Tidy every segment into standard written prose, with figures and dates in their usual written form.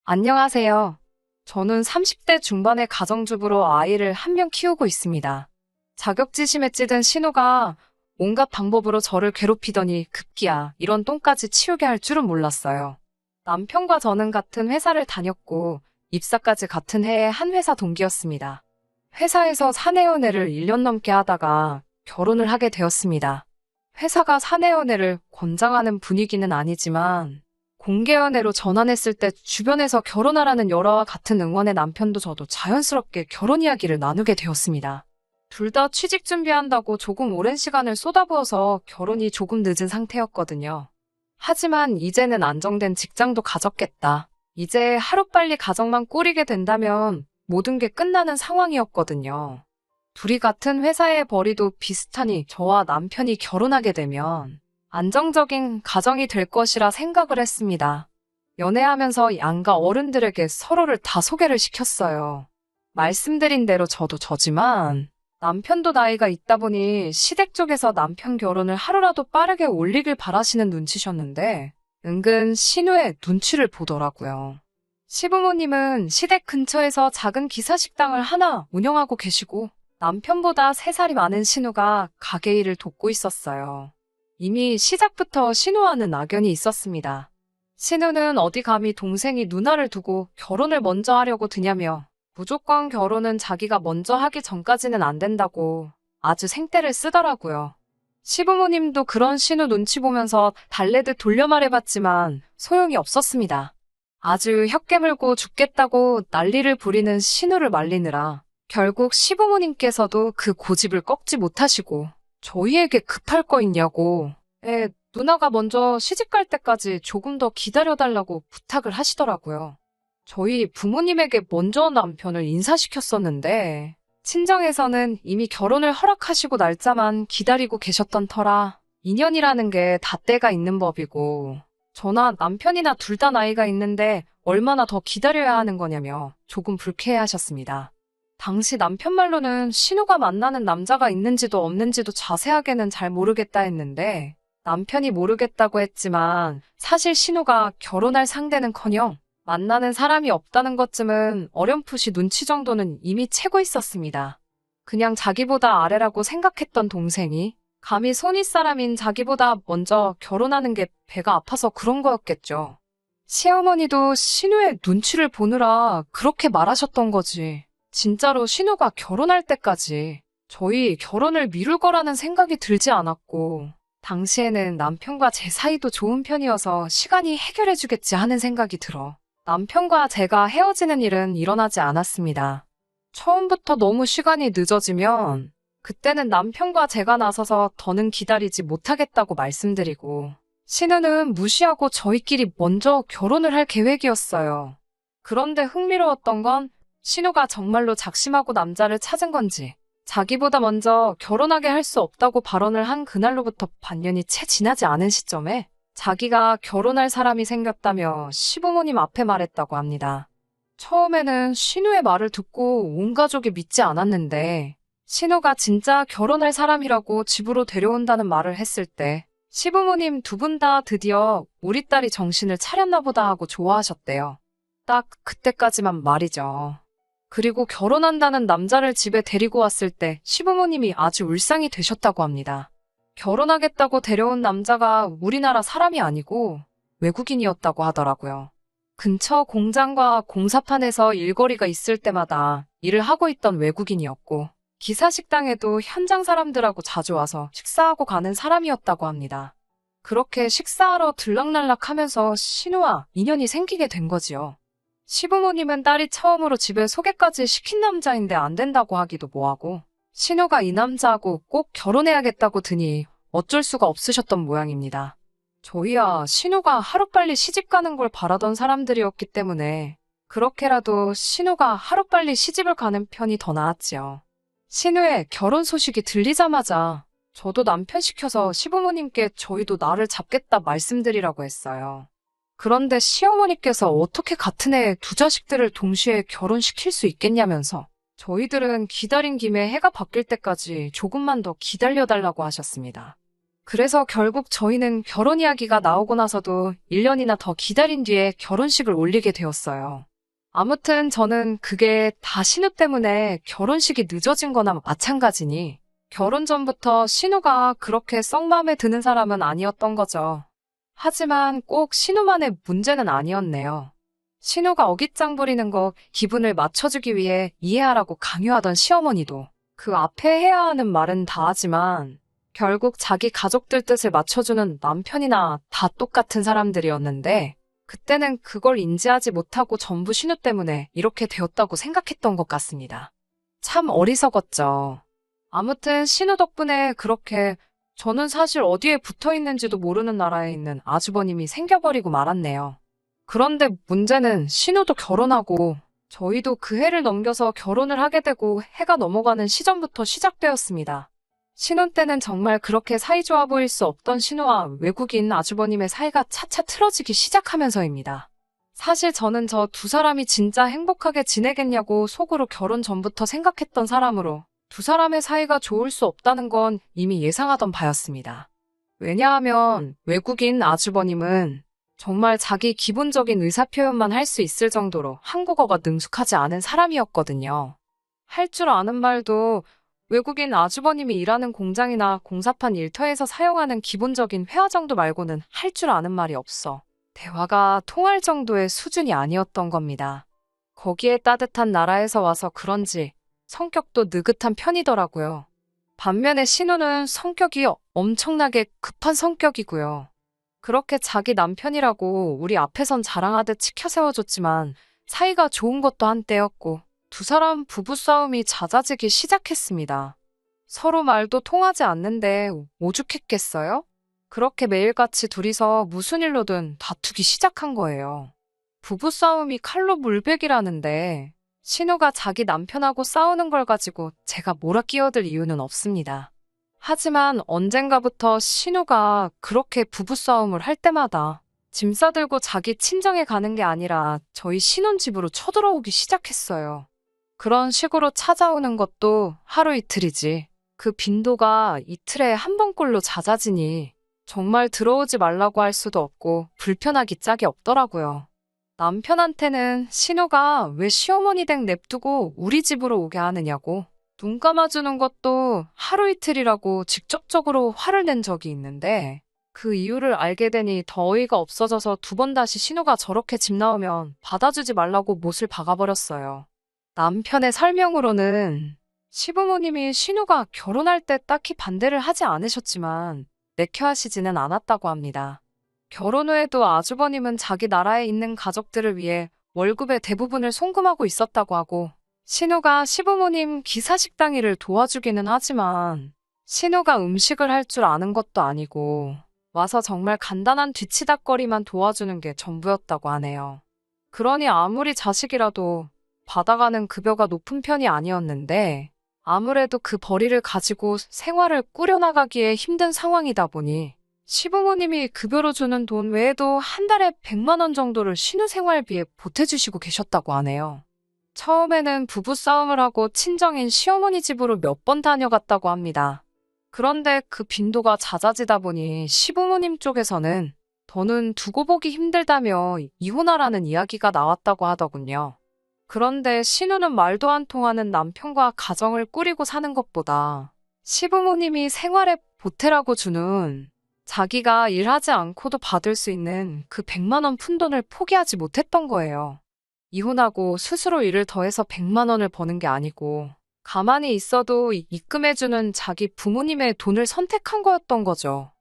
안녕하세요. 저는 30대 중반의 가정주부로 아이를 한 명 키우고 있습니다. 자격지심에 찌든 신우가 온갖 방법으로 저를 괴롭히더니 급기야 이런 똥까지 치우게 할 줄은 몰랐어요. 남편과 저는 같은 회사를 다녔고 입사까지 같은 해에 한 회사 동기였습니다. 회사에서 사내연애를 1년 넘게 하다가 결혼을 하게 되었습니다. 회사가 사내연애를 권장하는 분위기는 아니지만 공개연애로 전환했을 때 주변에서 결혼하라는 열화와 같은 응원에 남편도 저도 자연스럽게 결혼 이야기를 나누게 되었습니다. 둘 다 취직 준비한다고 조금 오랜 시간을 쏟아부어서 결혼이 조금 늦은 상태였거든요. 하지만 이제는 안정된 직장도 가졌겠다. 이제 하루빨리 가정만 꾸리게 된다면 모든 게 끝나는 상황이었거든요. 둘이 같은 회사의 벌이도 비슷하니 저와 남편이 결혼하게 되면 안정적인 가정이 될 것이라 생각을 했습니다. 연애하면서 양가 어른들에게 서로를 다 소개를 시켰어요. 말씀드린 대로 저도 저지만 남편도 나이가 있다 보니 시댁 쪽에서 남편 결혼을 하루라도 빠르게 올리길 바라시는 눈치셨는데 은근 신우의 눈치를 보더라고요. 시부모님은 시댁 근처에서 작은 기사식당을 하나 운영하고 계시고 남편보다 3살이 많은 신우가 가게 일을 돕고 있었어요. 이미 시작부터 신우와는 악연이 있었습니다. 신우는 어디 감히 동생이 누나를 두고 결혼을 먼저 하려고 드냐며 무조건 결혼은 자기가 먼저 하기 전까지는 안 된다고 아주 생떼를 쓰더라고요. 시부모님도 그런 신우 눈치 보면서 달래듯 돌려 말해봤지만 소용이 없었습니다. 아주 혀 깨물고 죽겠다고 난리를 부리는 신우를 말리느라 결국 시부모님께서도 그 고집을 꺾지 못하시고 저희에게 급할 거 있냐고 누나가 먼저 시집갈 때까지 조금 더 기다려달라고 부탁을 하시더라고요. 저희 부모님에게 먼저 남편을 인사시켰었는데 친정에서는 이미 결혼을 허락하시고 날짜만 기다리고 계셨던 터라 인연이라는 게 다 때가 있는 법이고 저나 남편이나 둘 다 나이가 있는데 얼마나 더 기다려야 하는 거냐며 조금 불쾌해하셨습니다. 당시 남편 말로는 신우가 만나는 남자가 있는지도 없는지도 자세하게는 잘 모르겠다 했는데 남편이 모르겠다고 했지만 사실 신우가 결혼할 상대는커녕 만나는 사람이 없다는 것쯤은 어렴풋이 눈치 정도는 이미 채고 있었습니다. 그냥 자기보다 아래라고 생각했던 동생이 감히 손윗사람인 자기보다 먼저 결혼하는 게 배가 아파서 그런 거였겠죠. 시어머니도 신우의 눈치를 보느라 그렇게 말하셨던 거지. 진짜로 신우가 결혼할 때까지 저희 결혼을 미룰 거라는 생각이 들지 않았고 당시에는 남편과 제 사이도 좋은 편이어서 시간이 해결해주겠지 하는 생각이 들어 남편과 제가 헤어지는 일은 일어나지 않았습니다. 처음부터 너무 시간이 늦어지면 그때는 남편과 제가 나서서 더는 기다리지 못하겠다고 말씀드리고 신우는 무시하고 저희끼리 먼저 결혼을 할 계획이었어요. 그런데 흥미로웠던 건 신우가 정말로 작심하고 남자를 찾은 건지 자기보다 먼저 결혼하게 할 수 없다고 발언을 한 그날로부터 반년이 채 지나지 않은 시점에 자기가 결혼할 사람이 생겼다며 시부모님 앞에 말했다고 합니다. 처음에는 신우의 말을 듣고 온 가족이 믿지 않았는데 신우가 진짜 결혼할 사람이라고 집으로 데려온다는 말을 했을 때 시부모님 두 분 다 드디어 우리 딸이 정신을 차렸나 보다 하고 좋아하셨대요. 딱 그때까지만 말이죠. 그리고 결혼한다는 남자를 집에 데리고 왔을 때 시부모님이 아주 울상이 되셨다고 합니다. 결혼하겠다고 데려온 남자가 우리나라 사람이 아니고 외국인이었다고 하더라고요. 근처 공장과 공사판에서 일거리가 있을 때마다 일을 하고 있던 외국인이었고 기사식당에도 현장 사람들하고 자주 와서 식사하고 가는 사람이었다고 합니다. 그렇게 식사하러 들락날락하면서 신우와 인연이 생기게 된 거지요. 시부모님은 딸이 처음으로 집에 소개까지 시킨 남자인데 안 된다고 하기도 뭐하고 신우가 이 남자하고 꼭 결혼해야겠다고 드니 어쩔 수가 없으셨던 모양입니다. 저희야 신우가 하루빨리 시집가는 걸 바라던 사람들이었기 때문에 그렇게라도 신우가 하루빨리 시집을 가는 편이 더 나았지요. 신우의 결혼 소식이 들리자마자 저도 남편 시켜서 시부모님께 저희도 나를 잡겠다 말씀드리라고 했어요. 그런데 시어머니께서 어떻게 같은 해에 두 자식들을 동시에 결혼시킬 수 있겠냐면서 저희들은 기다린 김에 해가 바뀔 때까지 조금만 더 기다려달라고 하셨습니다. 그래서 결국 저희는 결혼 이야기가 나오고 나서도 1년이나 더 기다린 뒤에 결혼식을 올리게 되었어요. 아무튼 저는 그게 다 신우 때문에 결혼식이 늦어진 거나 마찬가지니 결혼 전부터 신우가 그렇게 썩 마음에 드는 사람은 아니었던 거죠. 하지만 꼭 신우만의 문제는 아니었네요. 신우가 어깃장 부리는 거 기분을 맞춰주기 위해 이해하라고 강요하던 시어머니도 그 앞에 해야 하는 말은 다 하지만 결국 자기 가족들 뜻을 맞춰주는 남편이나 다 똑같은 사람들이었는데 그때는 그걸 인지하지 못하고 전부 신우 때문에 이렇게 되었다고 생각했던 것 같습니다. 참 어리석었죠. 아무튼 신우 덕분에 그렇게 저는 사실 어디에 붙어 있는지도 모르는 나라에 있는 아주버님이 생겨버리고 말았네요. 그런데 문제는 신우도 결혼하고 저희도 그 해를 넘겨서 결혼을 하게 되고 해가 넘어가는 시점부터 시작되었습니다. 신혼 때는 정말 그렇게 사이좋아 보일 수 없던 신우와 외국인 아주버님의 사이가 차차 틀어지기 시작하면서입니다. 사실 저는 저 두 사람이 진짜 행복하게 지내겠냐고 속으로 결혼 전부터 생각했던 사람으로 두 사람의 사이가 좋을 수 없다는 건 이미 예상하던 바였습니다. 왜냐하면 외국인 아주버님은 정말 자기 기본적인 의사표현만 할 수 있을 정도로 한국어가 능숙하지 않은 사람이었거든요. 할 줄 아는 말도 외국인 아주버님이 일하는 공장이나 공사판 일터에서 사용하는 기본적인 회화 정도 말고는 할 줄 아는 말이 없어 대화가 통할 정도의 수준이 아니었던 겁니다. 거기에 따뜻한 나라에서 와서 그런지 성격도 느긋한 편이더라고요. 반면에 신우는 성격이 엄청나게 급한 성격이고요. 그렇게 자기 남편이라고 우리 앞에선 자랑하듯 치켜 세워줬지만 사이가 좋은 것도 한때였고 두 사람 부부싸움이 잦아지기 시작했습니다. 서로 말도 통하지 않는데 오죽했겠어요? 그렇게 매일같이 둘이서 무슨 일로든 다투기 시작한 거예요. 부부싸움이 칼로 물베기라는데 신우가 자기 남편하고 싸우는 걸 가지고 제가 몰아 끼어들 이유는 없습니다. 하지만 언젠가부터 신우가 그렇게 부부싸움을 할 때마다 짐 싸들고 자기 친정에 가는 게 아니라 저희 신혼집으로 쳐들어오기 시작했어요. 그런 식으로 찾아오는 것도 하루 이틀이지. 그 빈도가 이틀에 한 번꼴로 잦아지니 정말 들어오지 말라고 할 수도 없고 불편하기 짝이 없더라고요. 남편한테는 신우가 왜 시어머니 댁 냅두고 우리 집으로 오게 하느냐고 눈 감아주는 것도 하루 이틀이라고 직접적으로 화를 낸 적이 있는데 그 이유를 알게 되니 더 어이가 없어져서 두 번 다시 신우가 저렇게 집 나오면 받아주지 말라고 못을 박아버렸어요. 남편의 설명으로는 시부모님이 신우가 결혼할 때 딱히 반대를 하지 않으셨지만 내켜하시지는 않았다고 합니다. 결혼 후에도 아주버님은 자기 나라에 있는 가족들을 위해 월급의 대부분을 송금하고 있었다고 하고 신우가 시부모님 기사식당 일을 도와주기는 하지만 신우가 음식을 할 줄 아는 것도 아니고 와서 정말 간단한 뒤치다꺼리만 도와주는 게 전부였다고 하네요. 그러니 아무리 자식이라도 받아가는 급여가 높은 편이 아니었는데 아무래도 그 벌이를 가지고 생활을 꾸려나가기에 힘든 상황이다 보니 시부모님이 급여로 주는 돈 외에도 한 달에 100만 원 정도를 신우 생활비에 보태주시고 계셨다고 하네요. 처음에는 부부싸움을 하고 친정인 시어머니 집으로 몇 번 다녀갔다고 합니다. 그런데 그 빈도가 잦아지다 보니 시부모님 쪽에서는 더는 두고 보기 힘들다며 이혼하라는 이야기가 나왔다고 하더군요. 그런데 신우는 말도 안 통하는 남편과 가정을 꾸리고 사는 것보다 시부모님이 생활에 보태라고 주는 자기가 일하지 않고도 받을 수 있는 그 100만 원 푼돈을 포기하지 못했던 거예요. 이혼하고 스스로 일을 더해서 100만 원을 버는 게 아니고 가만히 있어도 입금해주는 자기 부모님의 돈을 선택한 거였던 거죠.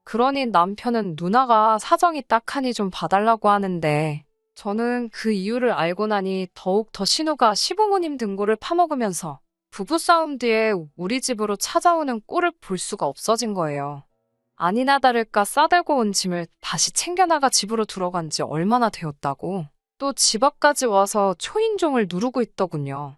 그러니 남편은 누나가 사정이 딱하니 좀 봐달라고 하는데 저는 그 이유를 알고 나니 더욱 더 신우가 시부모님 등골을 파먹으면서 부부싸움 뒤에 우리 집으로 찾아오는 꼴을 볼 수가 없어진 거예요. 아니나 다를까 싸들고 온 짐을 다시 챙겨나가 집으로 들어간 지 얼마나 되었다고 또 집 앞까지 와서 초인종을 누르고 있더군요.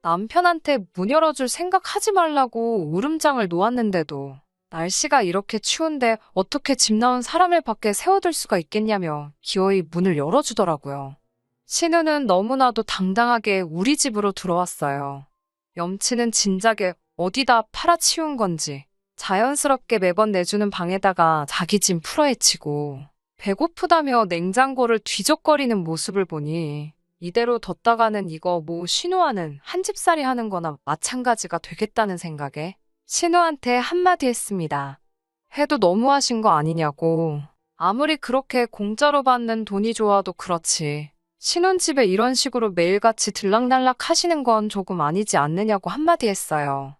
남편한테 문 열어줄 생각하지 말라고 울음장을 놓았는데도 날씨가 이렇게 추운데 어떻게 집 나온 사람을 밖에 세워둘 수가 있겠냐며 기어이 문을 열어주더라고요. 신우는 너무나도 당당하게 우리 집으로 들어왔어요. 염치는 진작에 어디다 팔아치운 건지 자연스럽게 매번 내주는 방에다가 자기 짐 풀어헤치고 배고프다며 냉장고를 뒤적거리는 모습을 보니 이대로 뒀다가는 이거 뭐 신우와는 한 집살이 하는 거나 마찬가지가 되겠다는 생각에 신우한테 한마디 했습니다. 해도 너무하신 거 아니냐고. 아무리 그렇게 공짜로 받는 돈이 좋아도 그렇지. 신혼집에 이런 식으로 매일같이 들락날락 하시는 건 조금 아니지 않느냐고 한마디 했어요.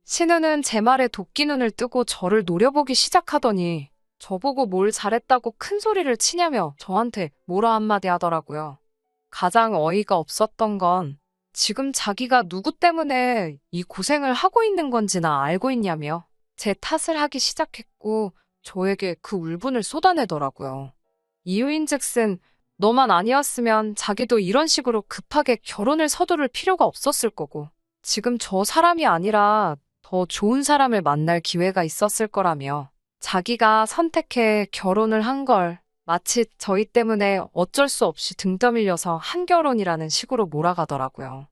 신우는 제 말에 도끼눈을 뜨고 저를 노려보기 시작하더니 저보고 뭘 잘했다고 큰 소리를 치냐며 저한테 뭐라 한마디 하더라고요. 가장 어이가 없었던 건 지금 자기가 누구 때문에 이 고생을 하고 있는 건지나 알고 있냐며 제 탓을 하기 시작했고 저에게 그 울분을 쏟아내더라고요. 이유인즉슨 너만 아니었으면 자기도 이런 식으로 급하게 결혼을 서두를 필요가 없었을 거고 지금 저 사람이 아니라 더 좋은 사람을 만날 기회가 있었을 거라며 자기가 선택해 결혼을 한 걸 마치 저희 때문에 어쩔 수 없이 등 떠밀려서 한 결혼이라는 식으로 몰아가더라고요.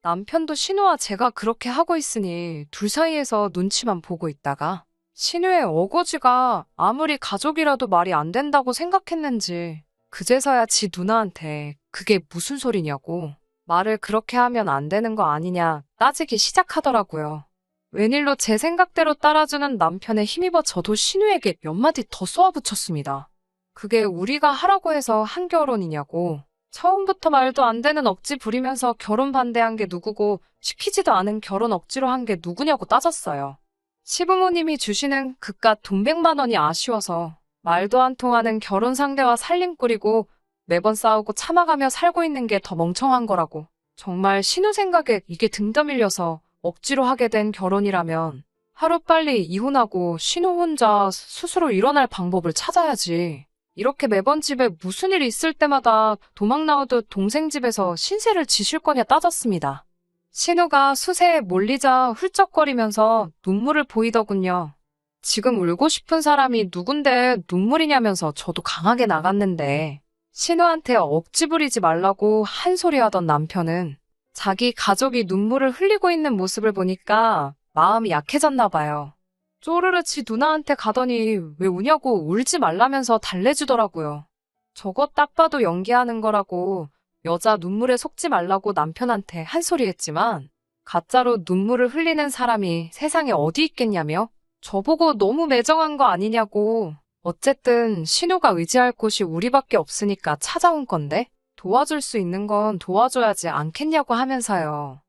남편도 신우와 제가 그렇게 하고 있으니 둘 사이에서 눈치만 보고 있다가 신우의 어거지가 아무리 가족이라도 말이 안 된다고 생각했는지 그제서야 지 누나한테 그게 무슨 소리냐고 말을 그렇게 하면 안 되는 거 아니냐 따지기 시작하더라고요. 웬일로 제 생각대로 따라주는 남편에 힘입어 저도 신우에게 몇 마디 더 쏘아붙였습니다. 그게 우리가 하라고 해서 한 결혼이냐고. 처음부터 말도 안 되는 억지 부리면서 결혼 반대한 게 누구고 시키지도 않은 결혼 억지로 한 게 누구냐고 따졌어요. 시부모님이 주시는 그깟 돈 100만 원이 아쉬워서 말도 안 통하는 결혼 상대와 살림꾼이고 매번 싸우고 참아가며 살고 있는 게 더 멍청한 거라고. 정말 신우 생각에 이게 등 떠밀려서 억지로 하게 된 결혼이라면 하루빨리 이혼하고 신우 혼자 스스로 일어날 방법을 찾아야지. 이렇게 매번 집에 무슨 일이 있을 때마다 도망 나오듯 동생 집에서 신세를 지실 거냐 따졌습니다. 신우가 수세에 몰리자 훌쩍거리면서 눈물을 보이더군요. 지금 울고 싶은 사람이 누군데 눈물이냐면서 저도 강하게 나갔는데 신우한테 억지 부리지 말라고 한 소리 하던 남편은 자기 가족이 눈물을 흘리고 있는 모습을 보니까 마음이 약해졌나 봐요. 쪼르르 지 누나한테 가더니 왜 우냐고 울지 말라면서 달래주더라고요. 저거 딱 봐도 연기하는 거라고 여자 눈물에 속지 말라고 남편한테 한 소리 했지만 가짜로 눈물을 흘리는 사람이 세상에 어디 있겠냐며 저보고 너무 매정한 거 아니냐고. 어쨌든 신우가 의지할 곳이 우리밖에 없으니까 찾아온 건데 도와줄 수 있는 건 도와줘야지 않겠냐고 하면서요.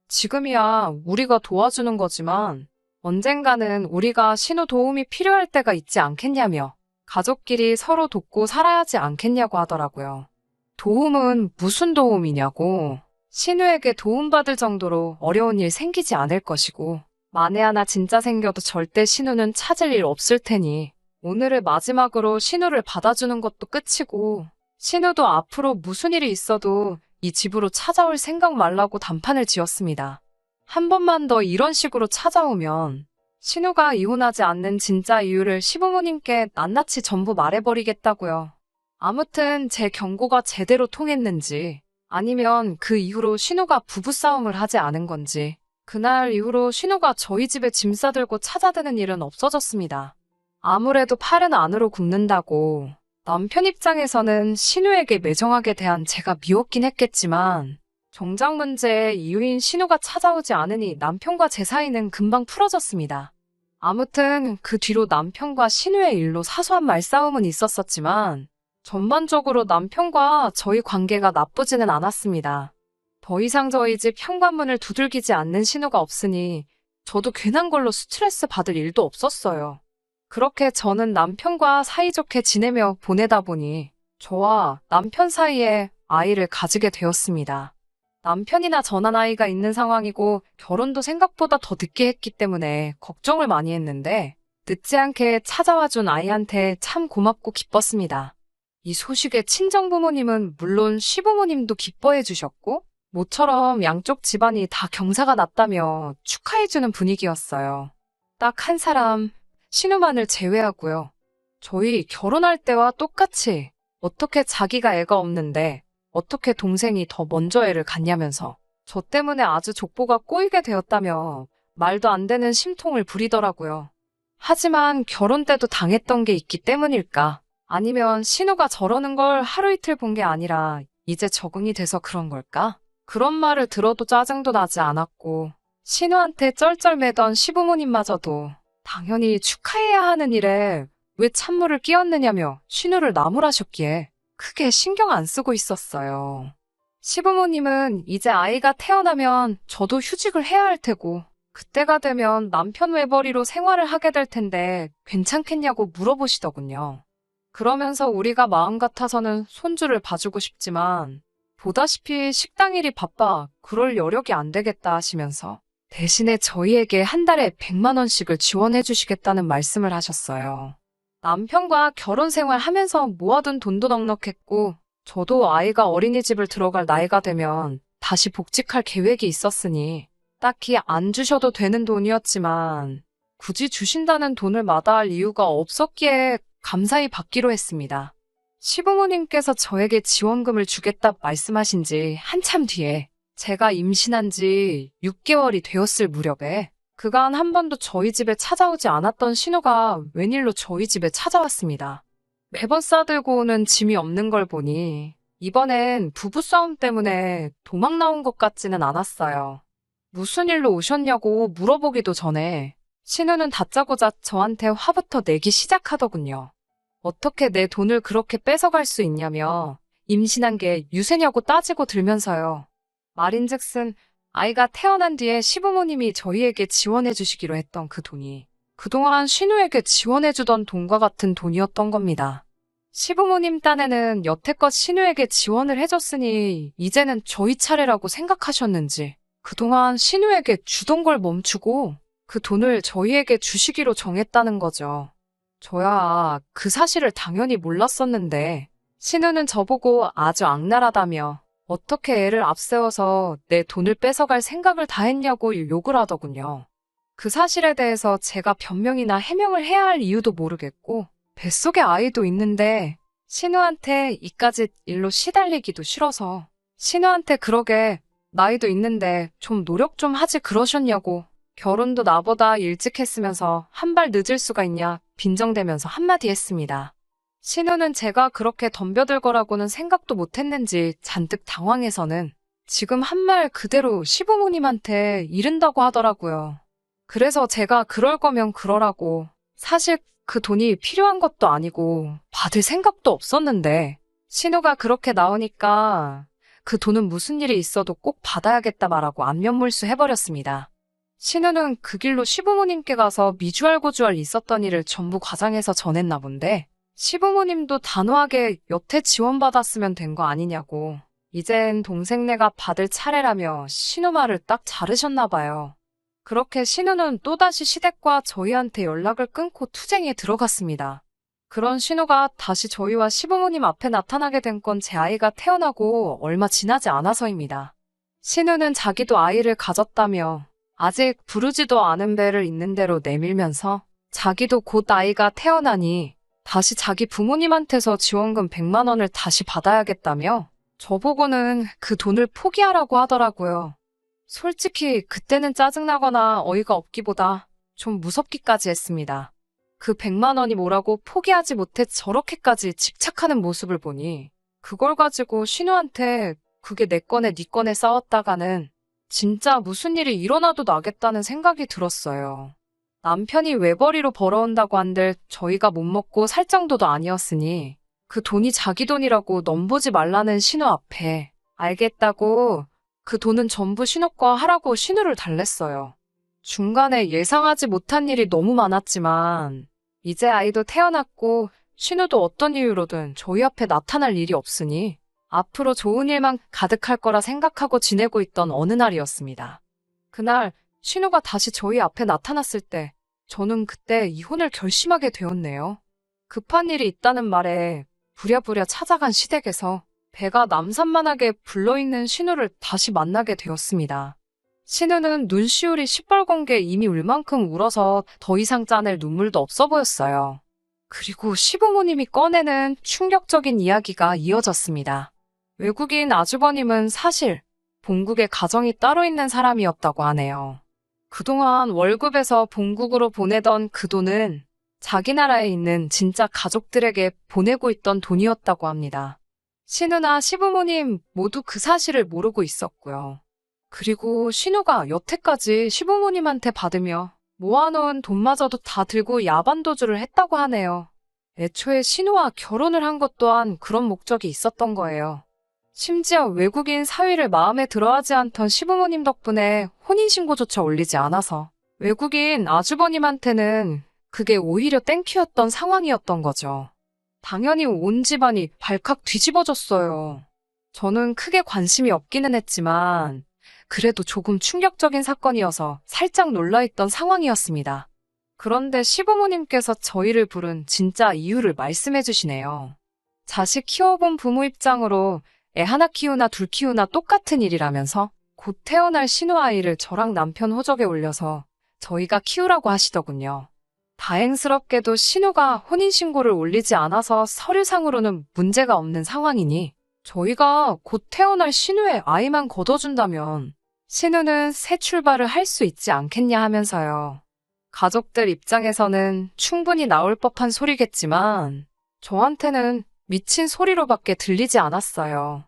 지금이야 우리가 도와주는 거지만 언젠가는 우리가 신우 도움이 필요할 때가 있지 않겠냐며 가족끼리 서로 돕고 살아야지 않겠냐고 하더라고요. 도움은 무슨 도움이냐고. 신우에게 도움받을 정도로 어려운 일 생기지 않을 것이고 만에 하나 진짜 생겨도 절대 신우는 찾을 일 없을 테니 오늘을 마지막으로 신우를 받아주는 것도 끝이고 신우도 앞으로 무슨 일이 있어도 이 집으로 찾아올 생각 말라고 단판을 지었습니다. 한 번만 더 이런 식으로 찾아오면 신우가 이혼하지 않는 진짜 이유를 시부모님께 낱낱이 전부 말해버리겠다고요. 아무튼 제 경고가 제대로 통했는지 아니면 그 이후로 신우가 부부싸움을 하지 않은 건지 그날 이후로 신우가 저희 집에 짐 싸들고 찾아드는 일은 없어졌습니다. 아무래도 팔은 안으로 굽는다고 남편 입장에서는 신우에게 매정하게 대한 제가 미웠긴 했겠지만 정작 문제의 이유인 신우가 찾아오지 않으니 남편과 제 사이는 금방 풀어졌습니다. 아무튼 그 뒤로 남편과 신우의 일로 사소한 말싸움은 있었었지만 전반적으로 남편과 저희 관계가 나쁘지는 않았습니다. 더 이상 저희 집 현관문을 두들기지 않는 신우가 없으니 저도 괜한 걸로 스트레스 받을 일도 없었어요. 그렇게 저는 남편과 사이좋게 지내며 보내다 보니 저와 남편 사이에 아이를 가지게 되었습니다. 남편이나 저나 나이가 있는 상황이고 결혼도 생각보다 더 늦게 했기 때문에 걱정을 많이 했는데 늦지 않게 찾아와준 아이한테 참 고맙고 기뻤습니다. 이 소식에 친정부모님은 물론 시부모님도 기뻐해 주셨고 모처럼 양쪽 집안이 다 경사가 났다며 축하해주는 분위기였어요. 딱 한 사람, 신우만을 제외하고요. 저희 결혼할 때와 똑같이 어떻게 자기가 애가 없는데 어떻게 동생이 더 먼저 애를 갖냐면서 저 때문에 아주 족보가 꼬이게 되었다며 말도 안 되는 심통을 부리더라고요. 하지만 결혼 때도 당했던 게 있기 때문일까? 아니면 신우가 저러는 걸 하루 이틀 본 게 아니라 이제 적응이 돼서 그런 걸까? 그런 말을 들어도 짜증도 나지 않았고 신우한테 쩔쩔매던 시부모님마저도 당연히 축하해야 하는 일에 왜 찬물을 끼얹느냐며 신우를 나무라셨기에 크게 신경 안 쓰고 있었어요. 시부모님은 이제 아이가 태어나면 저도 휴직을 해야 할 테고 그때가 되면 남편 외벌이로 생활을 하게 될 텐데 괜찮겠냐고 물어보시더군요. 그러면서 우리가 마음 같아서는 손주를 봐주고 싶지만 보다시피 식당 일이 바빠 그럴 여력이 안 되겠다 하시면서 대신에 저희에게 한 달에 100만 원씩을 지원해 주시겠다는 말씀을 하셨어요. 남편과 결혼 생활하면서 모아둔 돈도 넉넉했고 저도 아이가 어린이집을 들어갈 나이가 되면 다시 복직할 계획이 있었으니 딱히 안 주셔도 되는 돈이었지만 굳이 주신다는 돈을 마다할 이유가 없었기에 감사히 받기로 했습니다. 시부모님께서 저에게 지원금을 주겠다 말씀하신 지 한참 뒤에 제가 임신한 지 6개월이 되었을 무렵에 그간 한 번도 저희 집에 찾아오지 않았던 신우가 웬일로 저희 집에 찾아왔습니다. 매번 싸들고 오는 짐이 없는 걸 보니 이번엔 부부싸움 때문에 도망 나온 것 같지는 않았어요. 무슨 일로 오셨냐고 물어보기도 전에 신우는 다짜고짜 저한테 화부터 내기 시작하더군요. 어떻게 내 돈을 그렇게 뺏어갈 수 있냐며 임신한 게 유세냐고 따지고 들면서요. 말인즉슨 아이가 태어난 뒤에 시부모님이 저희에게 지원해 주시기로 했던 그 돈이 그동안 신우에게 지원해 주던 돈과 같은 돈이었던 겁니다. 시부모님 딴에는 여태껏 신우에게 지원을 해줬으니 이제는 저희 차례라고 생각하셨는지 그동안 신우에게 주던 걸 멈추고 그 돈을 저희에게 주시기로 정했다는 거죠. 저야 그 사실을 당연히 몰랐었는데 신우는 저보고 아주 악랄하다며 어떻게 애를 앞세워서 내 돈을 뺏어갈 생각을 다 했냐고 욕을 하더군요. 그 사실에 대해서 제가 변명이나 해명을 해야 할 이유도 모르겠고 뱃속에 아이도 있는데 신우한테 이까짓 일로 시달리기도 싫어서 신우한테 그러게 나이도 있는데 좀 노력 좀 하지 그러셨냐고 결혼도 나보다 일찍 했으면서 한 발 늦을 수가 있냐 빈정대면서 한마디 했습니다. 신우는 제가 그렇게 덤벼들 거라고는 생각도 못했는지 잔뜩 당황해서는 지금 한 말 그대로 시부모님한테 이른다고 하더라고요. 그래서 제가 그럴 거면 그러라고 사실 그 돈이 필요한 것도 아니고 받을 생각도 없었는데 신우가 그렇게 나오니까 그 돈은 무슨 일이 있어도 꼭 받아야겠다 말하고 안면몰수 해버렸습니다. 신우는 그 길로 시부모님께 가서 미주알고주알 있었던 일을 전부 과장해서 전했나 본데 시부모님도 단호하게 여태 지원받았으면 된 거 아니냐고 이젠 동생네가 받을 차례라며 신우 말을 딱 자르셨나 봐요. 그렇게 신우는 또다시 시댁과 저희한테 연락을 끊고 투쟁에 들어갔습니다. 그런 신우가 다시 저희와 시부모님 앞에 나타나게 된 건 제 아이가 태어나고 얼마 지나지 않아서입니다. 신우는 자기도 아이를 가졌다며 아직 부르지도 않은 배를 있는 대로 내밀면서 자기도 곧 아이가 태어나니 다시 자기 부모님한테서 지원금 100만 원을 다시 받아야겠다며 저보고는 그 돈을 포기하라고 하더라고요. 솔직히 그때는 짜증나거나 어이가 없기보다 좀 무섭기까지 했습니다. 그 100만 원이 뭐라고 포기하지 못해 저렇게까지 집착하는 모습을 보니 그걸 가지고 신우한테 그게 내 거네 네 거네 싸웠다가는 진짜 무슨 일이 일어나도 나겠다는 생각이 들었어요. 남편이 외벌이로 벌어온다고 한들 저희가 못 먹고 살 정도도 아니었으니 그 돈이 자기 돈이라고 넘보지 말라는 신우 앞에 알겠다고 그 돈은 전부 신우 거 하라고 신우를 달랬어요. 중간에 예상하지 못한 일이 너무 많았지만 이제 아이도 태어났고 신우도 어떤 이유로든 저희 앞에 나타날 일이 없으니 앞으로 좋은 일만 가득할 거라 생각하고 지내고 있던 어느 날이었습니다. 그날 신우가 다시 저희 앞에 나타났을 때 저는 그때 이혼을 결심하게 되었네요. 급한 일이 있다는 말에 부랴부랴 찾아간 시댁에서 배가 남산만하게 불러있는 신우를 다시 만나게 되었습니다. 신우는 눈시울이 시뻘건 게 이미 울 만큼 울어서 더 이상 짜낼 눈물도 없어 보였어요. 그리고 시부모님이 꺼내는 충격적인 이야기가 이어졌습니다. 외국인 아주버님은 사실 본국에 가정이 따로 있는 사람이었다고 하네요. 그동안 월급에서 본국으로 보내던 그 돈은 자기 나라에 있는 진짜 가족들에게 보내고 있던 돈이었다고 합니다. 신우나 시부모님 모두 그 사실을 모르고 있었고요. 그리고 신우가 여태까지 시부모님한테 받으며 모아놓은 돈마저도 다 들고 야반도주를 했다고 하네요. 애초에 신우와 결혼을 한 것 또한 그런 목적이 있었던 거예요. 심지어 외국인 사위를 마음에 들어하지 않던 시부모님 덕분에 혼인신고조차 올리지 않아서 외국인 아주버님한테는 그게 오히려 땡큐였던 상황이었던 거죠. 당연히 온 집안이 발칵 뒤집어졌어요. 저는 크게 관심이 없기는 했지만 그래도 조금 충격적인 사건이어서 살짝 놀라있던 상황이었습니다. 그런데 시부모님께서 저희를 부른 진짜 이유를 말씀해 주시네요. 자식 키워본 부모 입장으로 애 하나 키우나 둘 키우나 똑같은 일이라면서 곧 태어날 신우 아이를 저랑 남편 호적에 올려서 저희가 키우라고 하시더군요. 다행스럽게도 신우가 혼인신고를 올리지 않아서 서류상으로는 문제가 없는 상황이니 저희가 곧 태어날 신우의 아이만 거둬준다면 신우는 새 출발을 할 수 있지 않겠냐 하면서요. 가족들 입장에서는 충분히 나올 법한 소리겠지만 저한테는 미친 소리로밖에 들리지 않았어요.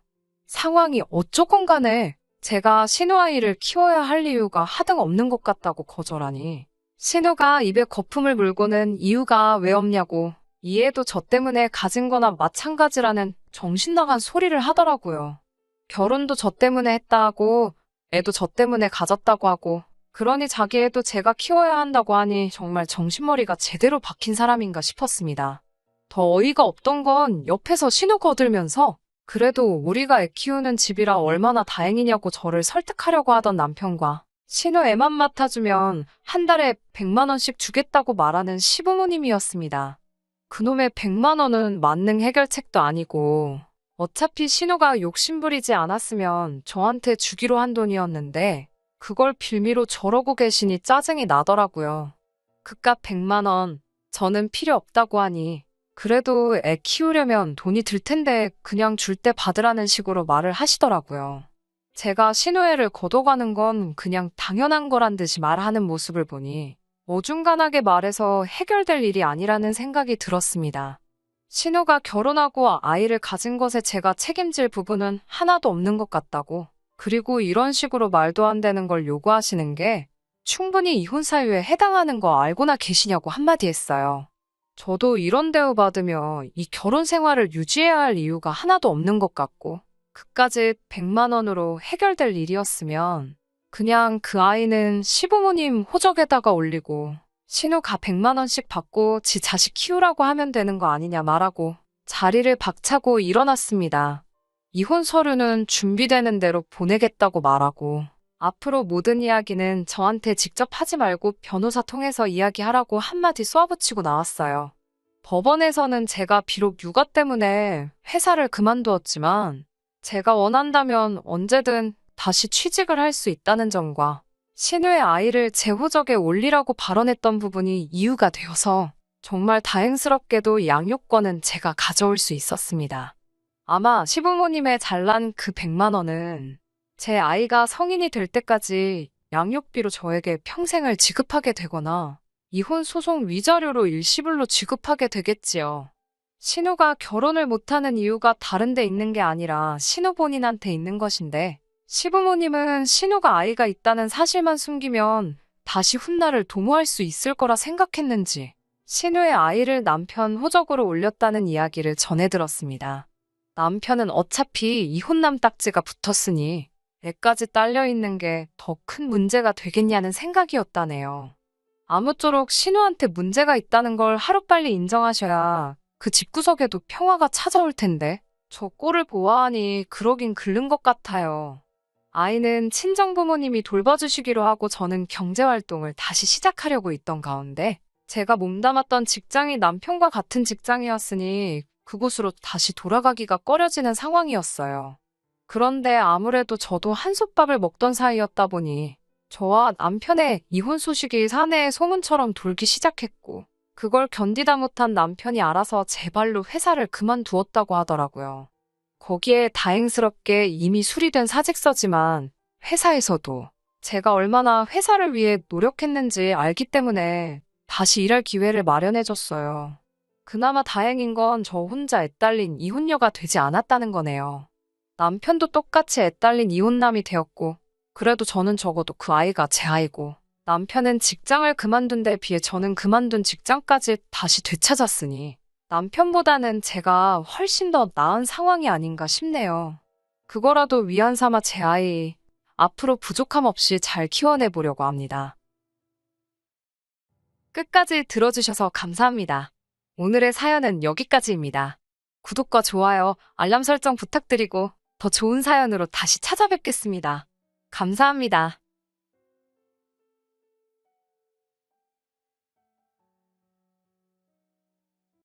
상황이 어쩌건 간에 제가 신우 아이를 키워야 할 이유가 하등 없는 것 같다고 거절하니 신우가 입에 거품을 물고는 이유가 왜 없냐고 이해도 저 때문에 가진 거나 마찬가지라는 정신 나간 소리를 하더라고요. 결혼도 저 때문에 했다 하고 애도 저 때문에 가졌다고 하고 그러니 자기 애도 제가 키워야 한다고 하니 정말 정신머리가 제대로 박힌 사람인가 싶었습니다. 더 어이가 없던 건 옆에서 신우 거들면서 그래도 우리가 애 키우는 집이라 얼마나 다행이냐고 저를 설득하려고 하던 남편과 신우 애만 맡아주면 한 달에 100만 원씩 주겠다고 말하는 시부모님이었습니다. 그놈의 100만 원은 만능 해결책도 아니고 어차피 신우가 욕심부리지 않았으면 저한테 주기로 한 돈이었는데 그걸 빌미로 저러고 계시니 짜증이 나더라고요. 그깟 100만 원 저는 필요 없다고 하니 그래도 애 키우려면 돈이 들 텐데 그냥 줄 때 받으라는 식으로 말을 하시더라고요. 제가 신우애를 거둬가는 건 그냥 당연한 거란 듯이 말하는 모습을 보니 어중간하게 말해서 해결될 일이 아니라는 생각이 들었습니다. 신우가 결혼하고 아이를 가진 것에 제가 책임질 부분은 하나도 없는 것 같다고, 그리고 이런 식으로 말도 안 되는 걸 요구하시는 게 충분히 이혼 사유에 해당하는 거 알고나 계시냐고 한마디 했어요. 저도 이런 대우 받으며 이 결혼 생활을 유지해야 할 이유가 하나도 없는 것 같고 그까짓 100만 원으로 해결될 일이었으면 그냥 그 아이는 시부모님 호적에다가 올리고 신우가 100만 원씩 받고 지 자식 키우라고 하면 되는 거 아니냐 말하고 자리를 박차고 일어났습니다. 이혼 서류는 준비되는 대로 보내겠다고 말하고 앞으로 모든 이야기는 저한테 직접 하지 말고 변호사 통해서 이야기하라고 한마디 쏘아붙이고 나왔어요. 법원에서는 제가 비록 육아 때문에 회사를 그만두었지만 제가 원한다면 언제든 다시 취직을 할 수 있다는 점과 신우의 아이를 제 호적에 올리라고 발언했던 부분이 이유가 되어서 정말 다행스럽게도 양육권은 제가 가져올 수 있었습니다. 아마 시부모님의 잘난 그 100만 원은 제 아이가 성인이 될 때까지 양육비로 저에게 평생을 지급하게 되거나 이혼 소송 위자료로 일시불로 지급하게 되겠지요. 신우가 결혼을 못하는 이유가 다른 데 있는 게 아니라 신우 본인한테 있는 것인데 시부모님은 신우가 아이가 있다는 사실만 숨기면 다시 훗날을 도모할 수 있을 거라 생각했는지 신우의 아이를 남편 호적으로 올렸다는 이야기를 전해 들었습니다. 남편은 어차피 이혼남 딱지가 붙었으니 애까지 딸려있는 게 더 큰 문제가 되겠냐는 생각이었다네요. 아무쪼록 신우한테 문제가 있다는 걸 하루빨리 인정하셔야 그 집구석에도 평화가 찾아올 텐데 저 꼴을 보아하니 그러긴 글른 것 같아요. 아이는 친정부모님이 돌봐주시기로 하고 저는 경제활동을 다시 시작하려고 있던 가운데 제가 몸담았던 직장이 남편과 같은 직장이었으니 그곳으로 다시 돌아가기가 꺼려지는 상황이었어요. 그런데 아무래도 저도 한솥밥을 먹던 사이였다 보니 저와 남편의 이혼 소식이 사내의 소문처럼 돌기 시작했고 그걸 견디다 못한 남편이 알아서 제 발로 회사를 그만두었다고 하더라고요. 거기에 다행스럽게 이미 수리된 사직서지만 회사에서도 제가 얼마나 회사를 위해 노력했는지 알기 때문에 다시 일할 기회를 마련해줬어요. 그나마 다행인 건 저 혼자 애딸린 이혼녀가 되지 않았다는 거네요. 남편도 똑같이 애딸린 이혼남이 되었고, 그래도 저는 적어도 그 아이가 제 아이고, 남편은 직장을 그만둔 데 비해 저는 그만둔 직장까지 다시 되찾았으니, 남편보다는 제가 훨씬 더 나은 상황이 아닌가 싶네요. 그거라도 위안 삼아 제 아이, 앞으로 부족함 없이 잘 키워내 보려고 합니다. 끝까지 들어주셔서 감사합니다. 오늘의 사연은 여기까지입니다. 구독과 좋아요, 알람 설정 부탁드리고 더 좋은 사연으로 다시 찾아뵙겠습니다. 감사합니다.